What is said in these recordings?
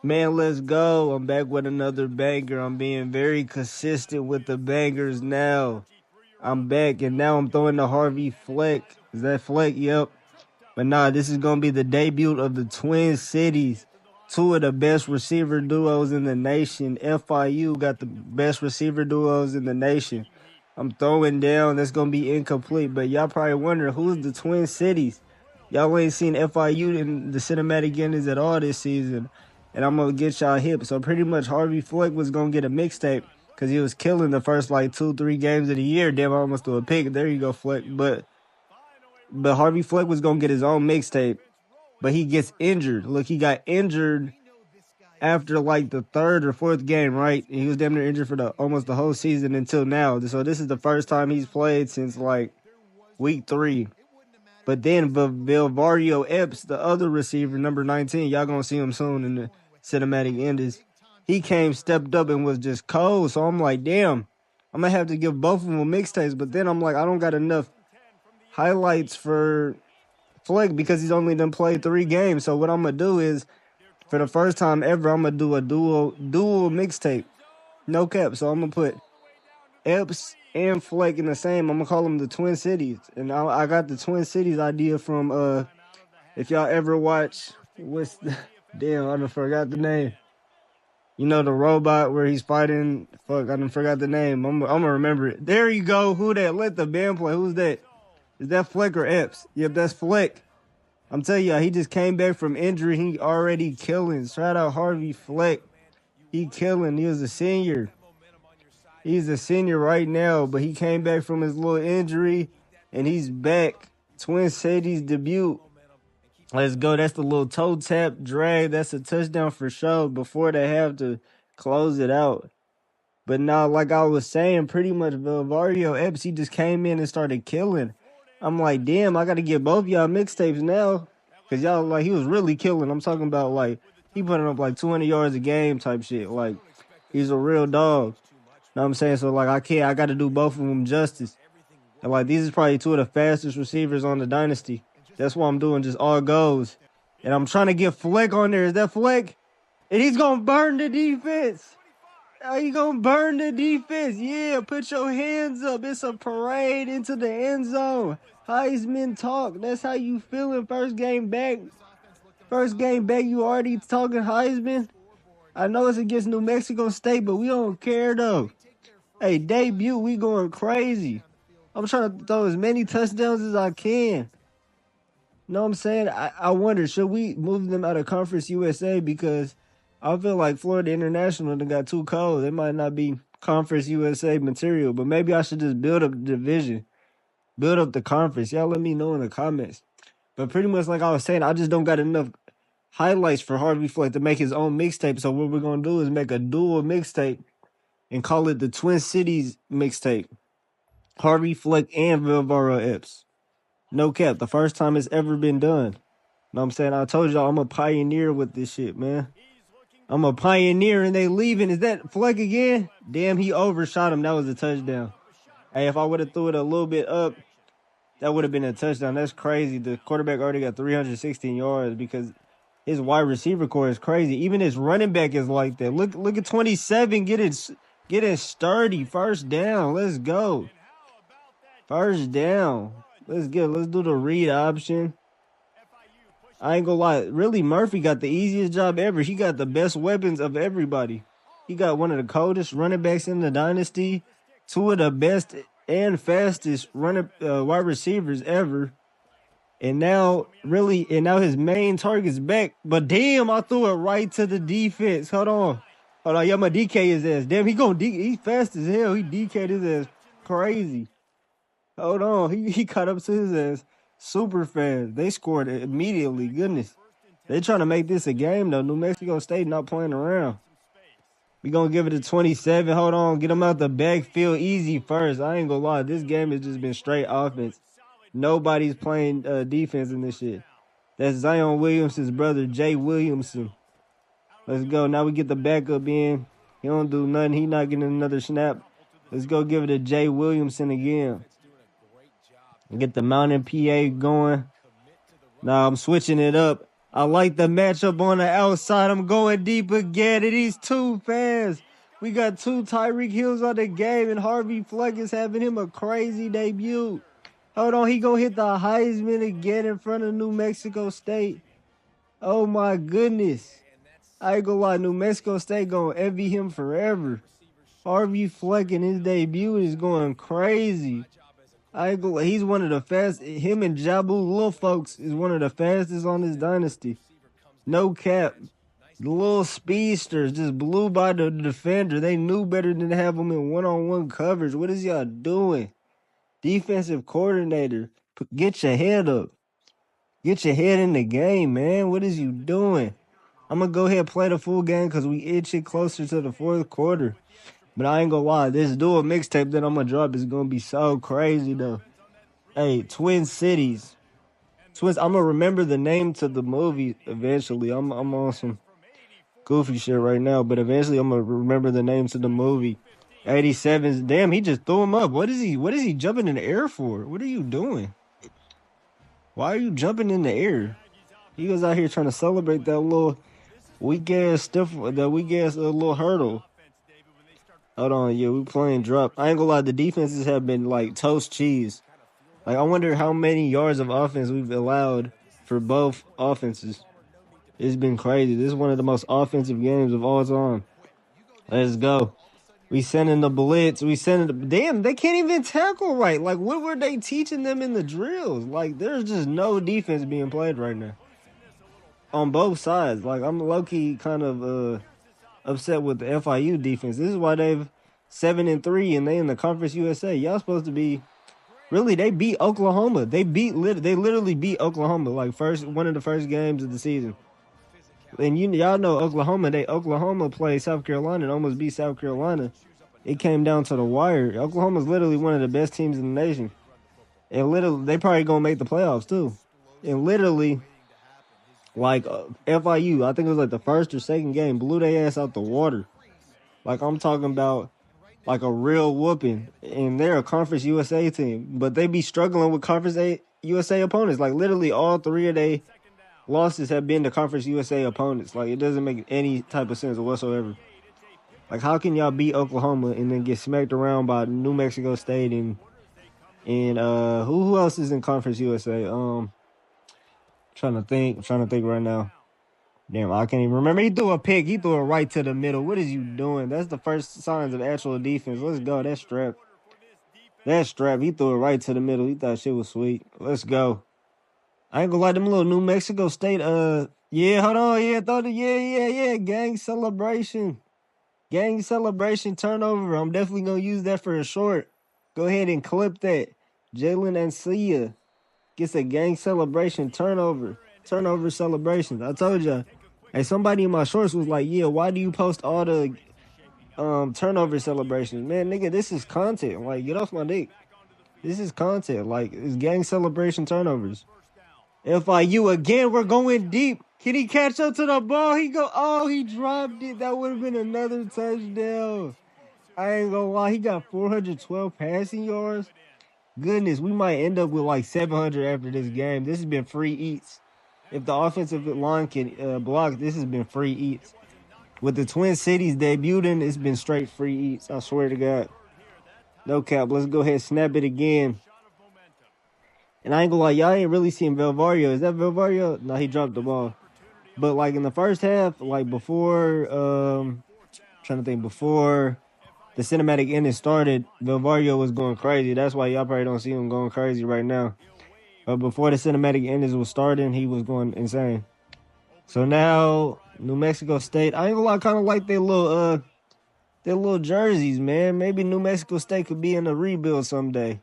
Man, let's go. I'm back with another banger. I'm being very consistent with the bangers now. I'm back, and now I'm throwing the Harvey Fleck. Is that Fleck? Yep. But nah, this is going to be the debut of the Twin Cities. Two of the best receiver duos in the nation. FIU got the best receiver duos in the nation. I'm throwing down. That's going to be incomplete. But y'all probably wondering, who's the Twin Cities? Y'all ain't seen FIU in the cinematic endings at all this season. And I'm going to get y'all hip. So pretty much Harvey Fleck was going to get a mixtape because he was killing the first like 2-3 games of the year. Damn, I almost threw a pick. There you go, Fleck. But Harvey Fleck was going to get his own mixtape, but he gets injured. Look, he got injured after like the third or fourth game, right? He was damn near injured for almost the whole season until now. So this is the first time he's played since like week 3. But then Vilvario Epps, the other receiver, number 19, y'all going to see him soon in the cinematic endings. He stepped up and was just cold. So I'm like, damn, I'm going to have to give both of them mixtapes. But then I'm like, I don't got enough highlights for Fleck because he's only done played 3 games. So what I'm going to do is, for the first time ever, I'm going to do a dual mixtape. No cap. So I'm going to put Epps and Fleck in the same. I'm going to call them the Twin Cities. And I got the Twin Cities idea from, if y'all ever watch, damn, I done forgot the name. You know, the robot where he's fighting. Fuck, I done forgot the name. I'm going to remember it. There you go. Who that? Let the band play. Who's that? Is that Fleck or Epps? Yep, that's Fleck. I'm telling y'all, he just came back from injury. He already killing. Shout out Harvey Fleck. He killing. He was a senior. He's a senior right now, but he came back from his little injury, and he's back. Twin Cities debut. Let's go. That's the little toe tap drag. That's a touchdown for sure before they have to close it out. But now, like I was saying, pretty much Vilvario Epps, he just came in and started killing. I'm like, damn, I got to get both y'all mixtapes now. Because y'all, like, he was really killing. I'm talking about, like, he putting up, like, 200 yards a game type shit. Like, he's a real dog. Know what I'm saying? So, like, I got to do both of them justice. And, like, these is probably 2 of the fastest receivers on the dynasty. That's why I'm doing just all goes. And I'm trying to get Fleck on there. Is that Fleck? And he's going to burn the defense. Are you going to burn the defense? Yeah, put your hands up. It's a parade into the end zone. Heisman talk. That's how you feeling first game back. First game back, you already talking Heisman? I know it's against New Mexico State, but we don't care, though. Hey, debut, we going crazy. I'm trying to throw as many touchdowns as I can. Know what I'm saying? I wonder, should we move them out of Conference USA? Because I feel like Florida International done got too cold. They might not be Conference USA material, but maybe I should just build up the division, build up the conference. Y'all let me know in the comments. But pretty much like I was saying, I just don't got enough highlights for Harvey Fleck to make his own mixtape. So what we're going to do is make a dual mixtape and call it the Twin Cities mixtape. Harvey Fleck and Vilvario Epps. No cap. The first time it's ever been done. Know what I'm saying? I told y'all I'm a pioneer with this shit, man. I'm a pioneer and they leaving. Is that Fleck again? Damn, he overshot him. That was a touchdown. Hey, if I would have threw it a little bit up, that would have been a touchdown. That's crazy. The quarterback already got 316 yards because his wide receiver core is crazy. Even his running back is like that. Look at 27. Get it sturdy. First down. Let's go. First down. Let's do the read option. I ain't gonna lie. Really, Murphy got the easiest job ever. He got the best weapons of everybody. He got one of the coldest running backs in the dynasty, 2 of the best and fastest wide receivers ever. And now his main target's back. But damn, I threw it right to the defense. Hold on. Yeah, my DK his ass. Damn, he's fast as hell. He DK'd his ass crazy. Hold on. He caught up to his ass super fast. They scored immediately. Goodness. They trying to make this a game, though. New Mexico State not playing around. We going to give it a 27. Hold on. Get them out the backfield easy first. I ain't going to lie. This game has just been straight offense. Nobody's playing defense in this shit. That's Zion Williamson's brother, Jay Williamson. Let's go. Now we get the backup in. He don't do nothing. He not getting another snap. Let's go give it to Jay Williamson again. Get the Mountain PA going. Now I'm switching it up. I like the matchup on the outside. I'm going deep again, and he's too fast. We got 2 Tyreek Hills on the game, and Harvey Fleck is having him a crazy debut. Hold on, he gonna hit the Heisman again in front of New Mexico State. Oh my goodness. I ain't gonna lie, New Mexico State gonna envy him forever. Harvey Fleck in his debut is going crazy. I ain't gonna lie, he's one of the fastest. Him and Jabu Little Folks is one of the fastest on this dynasty. No cap. The little speedsters just blew by the defender. They knew better than to have him in one-on-one coverage. What is y'all doing? Defensive coordinator, get your head up. Get your head in the game, man. What is you doing? I'm going to go ahead and play the full game because we itching closer to the 4th quarter. But I ain't going to lie. This dual mixtape that I'm going to drop is going to be so crazy, though. Hey, Twin Cities. I'm going to remember the name to the movie eventually. I'm on some goofy shit right now, but eventually I'm going to remember the name to the movie. 87's. Damn, he just threw him up. What is he jumping in the air for? What are you doing? Why are you jumping in the air? He was out here trying to celebrate that little weak ass little hurdle. Hold on, yeah, we playing drop. I ain't gonna lie, the defenses have been like toast cheese. Like, I wonder how many yards of offense we've allowed for both offenses. It's been crazy. This is one of the most offensive games of all time. Let's go. We sending the blitz. Damn, they can't even tackle right. Like, what were they teaching them in the drills? Like, there's just no defense being played right now. On both sides. Like, I'm low-key kind of upset with the FIU defense. This is why they've 7-3 and they in the Conference USA. Y'all supposed to be... Really, they beat Oklahoma. They literally beat Oklahoma. Like, one of the first games of the season. And y'all know Oklahoma played South Carolina and almost beat South Carolina. It came down to the wire. Oklahoma's literally one of the best teams in the nation. And literally, they probably going to make the playoffs too. And literally, like FIU, I think it was like the first or second game, blew their ass out the water. Like, I'm talking about like a real whooping. And they're a Conference USA team. But they be struggling with Conference USA opponents. Like, literally all 3 of their losses have been to Conference USA opponents. Like, it doesn't make any type of sense whatsoever. Like, how can y'all beat Oklahoma and then get smacked around by New Mexico State and who else is in Conference USA? Trying to think right now. Damn, I can't even remember. He threw a pick. He threw it right to the middle. What is you doing? That's the first signs of actual defense. Let's go. That's strap. He threw it right to the middle. He thought shit was sweet. Let's go. I ain't gonna lie, them little New Mexico State, yeah, hold on, yeah, gang celebration turnover. I'm definitely gonna use that for a short. Go ahead and clip that. Jalen Ancia gets a gang celebration turnover celebrations. I told ya. Hey, somebody in my shorts was like, yeah, why do you post all the turnover celebrations? Man, nigga, this is content. Like, get off my dick. This is content. Like, it's gang celebration turnovers. FIU again, we're going deep. Can he catch up to the ball? He dropped it. That would have been another touchdown. I ain't gonna lie, he got 412 passing yards. Goodness, we might end up with like 700 after this game. This has been free eats. If the offensive line can block, this has been free eats. With the Twin Cities debuting, it's been straight free eats. I swear to God. No cap. Let's go ahead and snap it again. And I ain't gonna lie, y'all ain't really seen Velvario. Is that Velvario? No, he dropped the ball. But like in the first half, like before the cinematic ending started, Velvario was going crazy. That's why y'all probably don't see him going crazy right now. But before the cinematic ending was starting, he was going insane. So now New Mexico State, I ain't gonna lie, I kind of like their little jerseys, man. Maybe New Mexico State could be in a rebuild someday.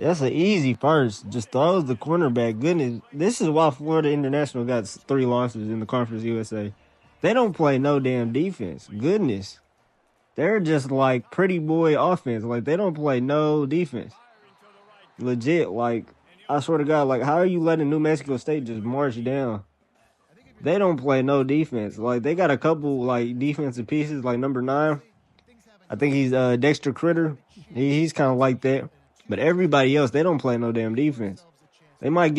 That's an easy first. Just throws the cornerback. Goodness, this is why Florida International got 3 losses in the Conference USA. They don't play no damn defense. Goodness. They're just like pretty boy offense. Like, they don't play no defense. Legit, like, I swear to God, like, how are you letting New Mexico State just march down? They don't play no defense. Like, they got a couple, like, defensive pieces, like number 9. I think he's Dexter Critter. He's kind of like that. But everybody else, they don't play no damn defense. They like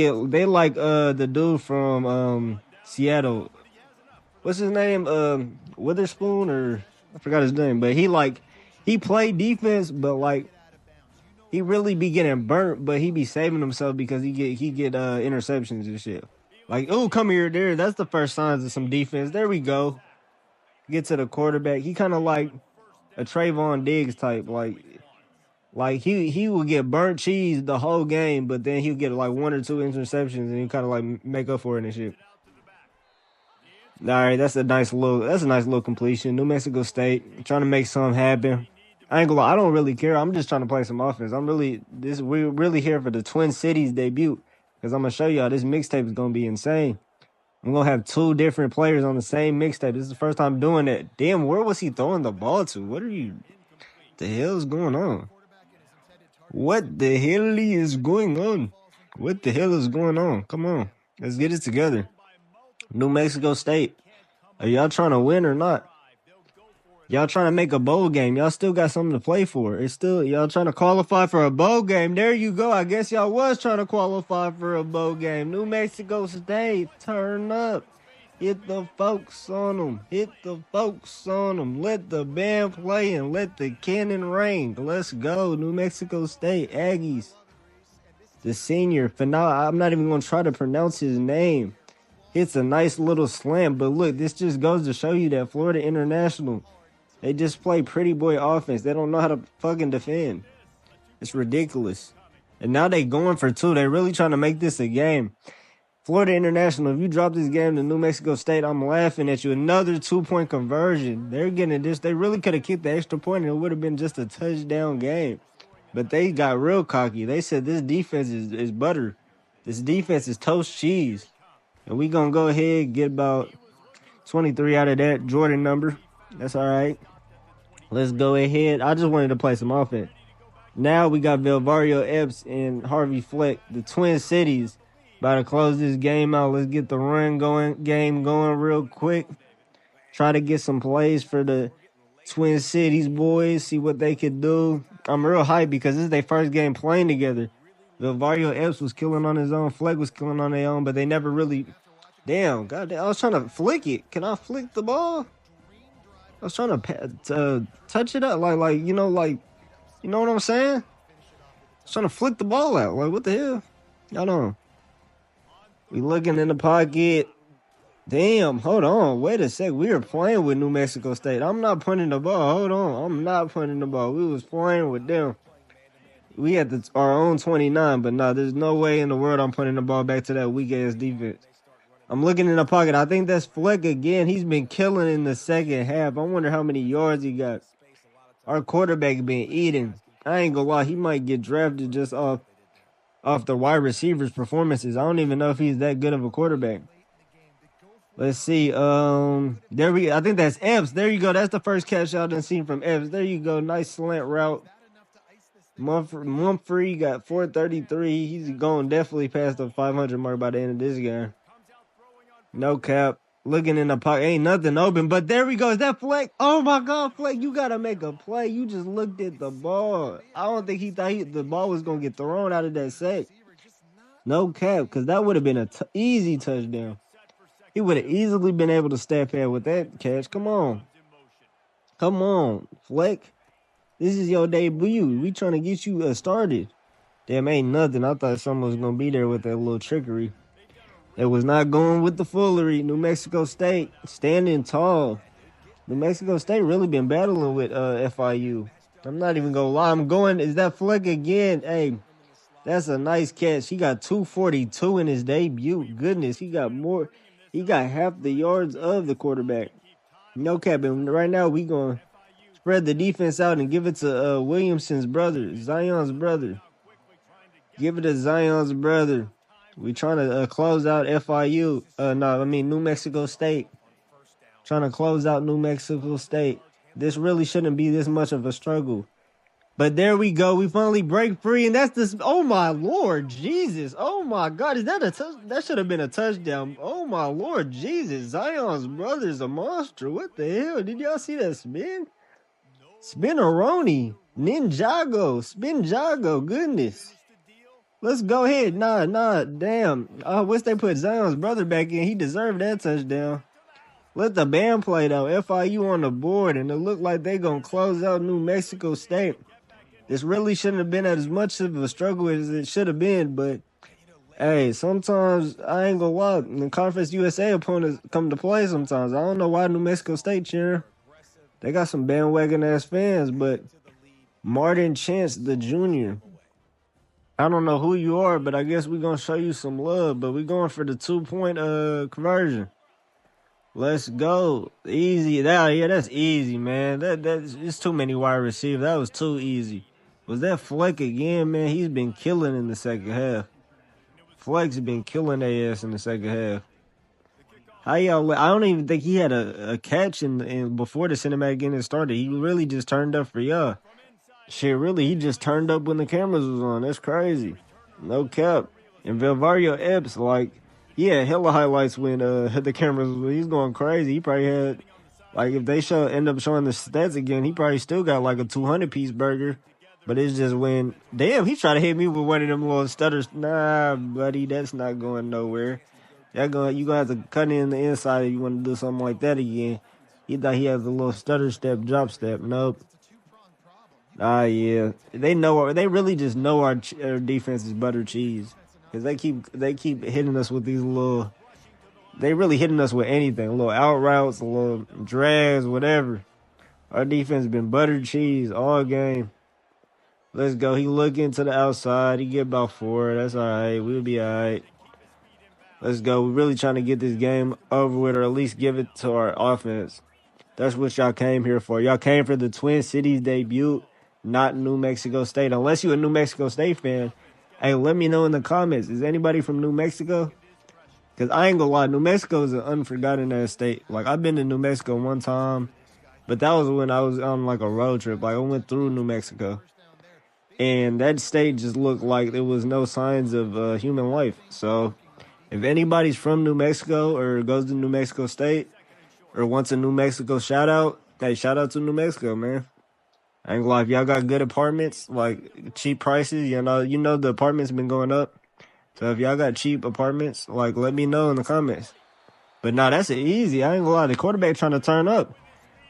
the dude from Seattle. What's his name? Witherspoon, or I forgot his name, but he played defense, but like he really be getting burnt, but he be saving himself because he get interceptions and shit. Like, oh, come here, there. That's the first signs of some defense. There we go. Get to the quarterback. He kind of like a Trayvon Diggs type. Like he will get burnt cheese the whole game, but then he'll get like 1 or 2 interceptions and he kind of like make up for it and shit. All right, that's a nice little completion. New Mexico State trying to make something happen. I ain't gonna lie, I don't really care. I'm just trying to play some offense. We're really here for the Twin Cities debut because I'm gonna show y'all this mixtape is gonna be insane. I'm gonna have 2 different players on the same mixtape. This is the first time doing that. Damn, where was he throwing the ball to? What the hell is going on? What the hell is going on? What the hell is going on? Come on, let's get it together. New Mexico State. Are y'all trying to win or not? Y'all trying to make a bowl game. Y'all still got something to play for. Y'all trying to qualify for a bowl game. There you go. I guess y'all was trying to qualify for a bowl game. New Mexico State, turn up. Hit the folks on them. Hit the folks on them. Let the band play and let the cannon ring. Let's go. New Mexico State, Aggies. The senior, I'm not even going to try to pronounce his name. It's a nice little slam, but look, this just goes to show you that Florida International, they just play pretty boy offense. They don't know how to fucking defend. It's ridiculous. And now they going for 2. They really trying to make this a game. Florida International, if you drop this game to New Mexico State, I'm laughing at you. Another 2-point conversion. They're getting this. They really could have kicked the extra point and it would have been just a touchdown game. But they got real cocky. They said this defense is butter. This defense is toast cheese. And we going to go ahead and get about 23 out of that Jordan number. That's all right. Let's go ahead. I just wanted to play some offense. Now we got Velvario Epps and Harvey Fleck, the Twin Cities, about to close this game out. Let's get the game going real quick. Try to get some plays for the Twin Cities boys, see what they could do. I'm real hyped because this is their first game playing together. Velvario Epps was killing on his own. Fleck was killing on their own, but they never really... Damn, goddamn, I was trying to flick it. Can I flick the ball? I was trying to touch it up, like you know what I'm saying? I was trying to flick the ball out. Like, what the hell? Y'all know. We looking in the pocket. Damn, hold on. Wait a sec. We are playing with New Mexico State. I'm not punting the ball. Hold on. I'm not punting the ball. We was playing with them. We had our own 29, but nah, there's no way in the world I'm punting the ball back to that weak-ass defense. I'm looking in the pocket. I think that's Fleck again. He's been killing in the second half. I wonder how many yards he got. Our quarterback been eating. I ain't gonna lie. He might get drafted just off the wide receivers' performances. I don't even know if he's that good of a quarterback. Let's see. I think that's Epps. There you go. That's the first catch y'all done seen from Epps. There you go. Nice slant route. Mumphrey got 433. He's going definitely past the 500 mark by the end of this game. No cap. Looking in the pocket. Ain't nothing open. But there we go. Is that Fleck? Oh, my God, Fleck. You got to make a play. You just looked at the ball. I don't think he thought the ball was going to get thrown out of that sack. No cap, because that would have been an easy touchdown. He would have easily been able to step in with that catch. Come on. Come on, Fleck. This is your debut. We trying to get you started. Damn, ain't nothing. I thought someone was going to be there with that little trickery. It was not going with the foolery. New Mexico State standing tall. New Mexico State really been battling with FIU. I'm not even going to lie. Is that Fleck again? Hey, that's a nice catch. He got 242 in his debut. Goodness, he got more. He got half the yards of the quarterback. No cap. And right now we going to spread the defense out and give it to Williamson's brother, Zion's brother. Give it to Zion's brother. We trying to close out FIU. New Mexico State. Trying to close out New Mexico State. This really shouldn't be this much of a struggle. But there we go. We finally break free, and that's this. Oh my Lord, Jesus! Oh my God, is that a that should have been a touchdown? Oh my Lord, Jesus! Zion's brother's a monster. What the hell? Did y'all see that spin? Spin-a-roni, Ninjago, Spin-Jago. Goodness. Let's go ahead. Nah, damn. I wish they put Zion's brother back in. He deserved that touchdown. Let the band play, though. FIU on the board, and it looked like they going to close out New Mexico State. This really shouldn't have been as much of a struggle as it should have been, but, hey, sometimes, I ain't going to lie, the Conference USA opponents come to play sometimes. I don't know why New Mexico State cheering. They got some bandwagon-ass fans, but Martin Chance, the junior, I don't know who you are, but I guess we're going to show you some love, but we're going for the 2-point conversion. Let's go. Easy. That's easy, man. That's it's too many wide receivers. That was too easy. Was that Fleck again, man? He's been killing in the second half. Fleck's been killing their ass in the second half. How y'all? I don't even think he had a catch in before the cinematic getting started. He really just turned up for y'all. Shit, really, he just turned up when the cameras was on. That's crazy. No cap. And Vilvario Epps, like, he had hella highlights when the cameras was. He's going crazy. He probably had, like, if they end up showing the stats again, he probably still got like a 200-piece burger. But it's just when, damn, he tried to hit me with one of them little stutters. Nah, buddy, that's not going nowhere. You gonna have to cut in the inside if you want to do something like that again. He thought he had the little stutter step, drop step. Nope. Yeah. They really just know our defense is butter cheese. Because they keep hitting us with these little, they really hitting us with anything. Little out routes, little drags, whatever. Our defense been butter cheese all game. Let's go. He looking to the outside. He get about 4. That's all right. We'll be all right. Let's go. We're really trying to get this game over with, or at least give it to our offense. That's what y'all came here for. Y'all came for the Twin Cities debut, not New Mexico State. Unless you're a New Mexico State fan, hey, let me know in the comments. Is anybody from New Mexico? Because I ain't gonna lie, New Mexico is an unforgotten ass state. Like, I've been to New Mexico one time, but that was when I was on, like, a road trip. Like, I went through New Mexico. And that state just looked like there was no signs of human life. So, if anybody's from New Mexico or goes to New Mexico State or wants a New Mexico shout-out, hey, shout-out to New Mexico, man. I ain't gonna lie, if y'all got good apartments, like cheap prices, you know the apartments been going up. So if y'all got cheap apartments, like, let me know in the comments. But nah, that's easy. I ain't gonna lie, the quarterback trying to turn up.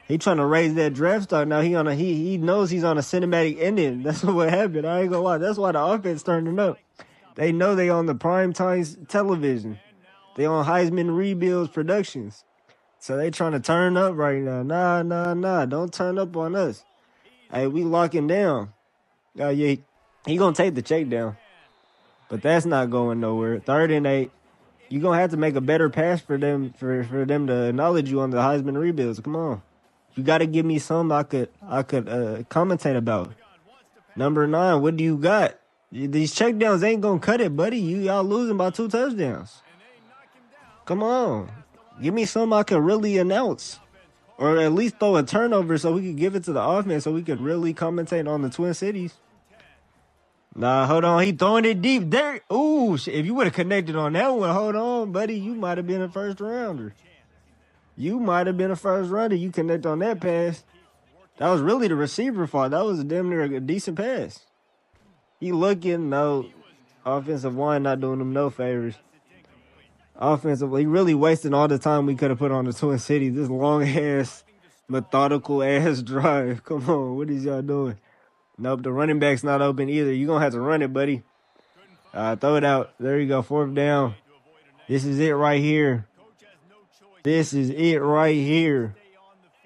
He trying to raise that draft stock. Now he knows he's on a cinematic ending. That's what happened. I ain't gonna lie. That's why the offense turning up. They know they on the prime time television. They on Heisman Rebuilds Productions. So they trying to turn up right now. Nah. Don't turn up on us. Hey, we locking down. Yeah, he gonna take the check down. But that's not going nowhere. 3rd and 8. You gonna have to make a better pass for them for them to acknowledge you on the Heisman Rebuilds. Come on. You got to give me some I could commentate about. Number 9, what do you got? These checkdowns ain't going to cut it, buddy. Y'all losing by 2 touchdowns. Come on. Give me some I could really announce. Or at least throw a turnover so we could give it to the offense so we could really commentate on the Twin Cities. Nah, hold on. He throwing it deep there. Ooh, if you would have connected on that one, hold on, buddy. You might have been a first rounder. You might have been a first rounder. You connect on that pass. That was really the receiver fault. That was a damn near a decent pass. He looking, no. Offensive line not doing him no favors. Offensively, he really wasting all the time we could have put on the Twin Cities. This long-ass, methodical-ass drive. Come on, what is y'all doing? Nope, the running back's not open either. You're going to have to run it, buddy. Throw it out. There you go, 4th down. This is it right here. This is it right here.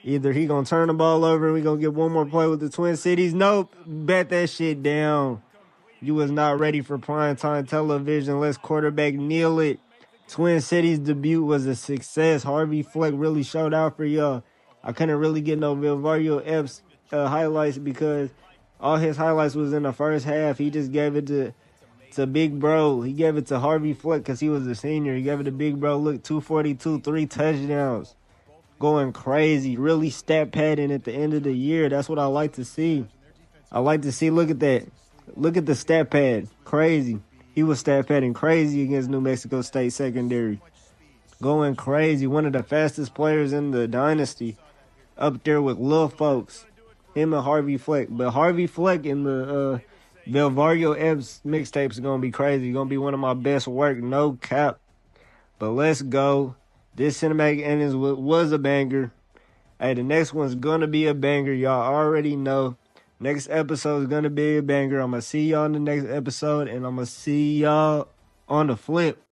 Either he going to turn the ball over and we going to get one more play with the Twin Cities. Nope. Bet that shit down. You was not ready for primetime television. Let's quarterback kneel it. Twin Cities debut was a success. Harvey Fleck really showed out for y'all. I couldn't really get no Vilvario Epps highlights because all his highlights was in the first half. He just gave it to Big Bro. He gave it to Harvey Fleck because he was a senior. He gave it to Big Bro. Look, 242, 3 touchdowns. Going crazy. Really stat padding at the end of the year. That's what I like to see. I like to see, look at that. Look at the stat pad. Crazy. He was stat padding crazy against New Mexico State secondary. Going crazy. One of the fastest players in the dynasty. Up there with Lil Folks. Him and Harvey Fleck. But Harvey Fleck in the Velvario Epps mixtape is gonna be crazy. Gonna be one of my best work, no cap. But let's go. This cinematic endings was a banger. Hey, the next one's gonna be a banger. Y'all already know. Next episode is gonna be a banger. I'm gonna see y'all in the next episode, and I'm gonna see y'all on the flip.